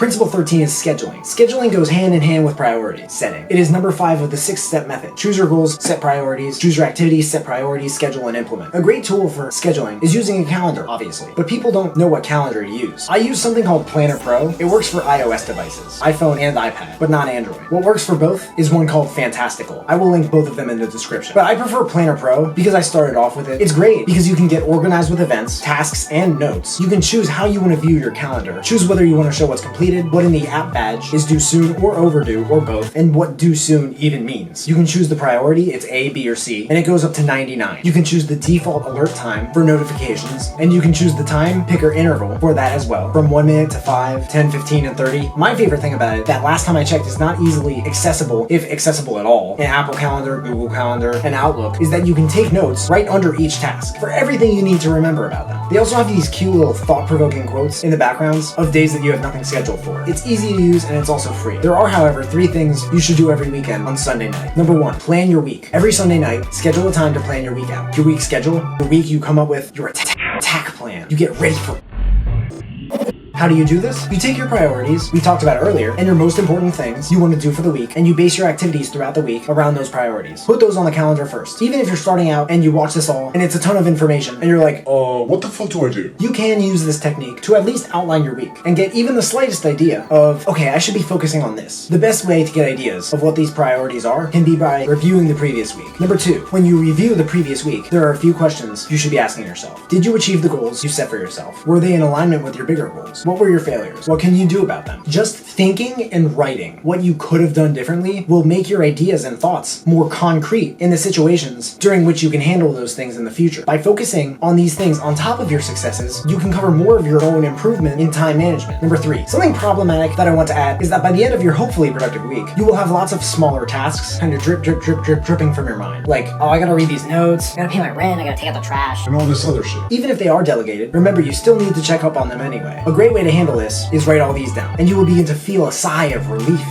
Principle 13 is scheduling. Scheduling goes hand in hand with priority setting. It is number 5 of the 6-step method. Choose your goals, set priorities, choose your activities, set priorities, schedule, and implement. A great tool for scheduling is using a calendar, obviously, but people don't know what calendar to use. I use something called Planner Pro. It works for iOS devices, iPhone and iPad, but not Android. What works for both is one called Fantastical. I will link both of them in the description. But I prefer Planner Pro because I started off with it. It's great because you can get organized with events, tasks, and notes. You can choose how you want to view your calendar. Choose whether you want to show what's completed, what in the app badge is due soon or overdue or both, and what due soon even means. You can choose the priority, it's A, B, or C, and it goes up to 99. You can choose the default alert time for notifications, and you can choose the time picker interval for that as well, from 1 minute to 5, 10, 15, and 30. My favorite thing about it, that last time I checked, is not easily accessible, if accessible at all, in Apple Calendar, Google Calendar, and Outlook, is that you can take notes right under each task for everything you need to remember about them. They also have these cute little thought-provoking quotes in the backgrounds of days that you have nothing scheduled for. It's easy to use and it's also free. There are, however, 3 things you should do every weekend on Sunday night. Number 1, plan your week. Every Sunday night, schedule a time to plan your week out. Your week schedule, the week you come up with your attack plan. You get ready for. How do you do this? You take your priorities, we talked about earlier, and your most important things you want to do for the week, and you base your activities throughout the week around those priorities. Put those on the calendar first. Even if you're starting out and you watch this all, and it's a ton of information, and you're like, what the fuck do I do? You can use this technique to at least outline your week, and get even the slightest idea of, okay, I should be focusing on this. The best way to get ideas of what these priorities are can be by reviewing the previous week. Number 2, when you review the previous week, there are a few questions you should be asking yourself. Did you achieve the goals you set for yourself? Were they in alignment with your bigger goals? What were your failures? What can you do about them? Just thinking and writing what you could have done differently will make your ideas and thoughts more concrete in the situations during which you can handle those things in the future. By focusing on these things on top of your successes, you can cover more of your own improvement in time management. Number 3, something problematic that I want to add is that by the end of your hopefully productive week, you will have lots of smaller tasks kind of dripping from your mind. Like, oh, I gotta read these notes, I gotta pay my rent, I gotta take out the trash. And all this other shit. Even if they are delegated, remember you still need to check up on them anyway. A great way to handle this is write all these down, and you will begin to feel a sigh of relief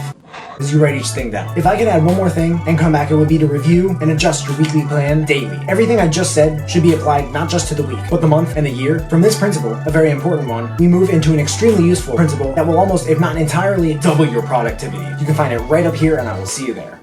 as you write each thing down. If I could add one more thing and come back, it would be to review and adjust your weekly plan daily. Everything I just said should be applied not just to the week, but the month and the year. From this principle, a very important one, we move into an extremely useful principle that will almost, if not entirely, double your productivity. You can find it right up here, and I will see you there.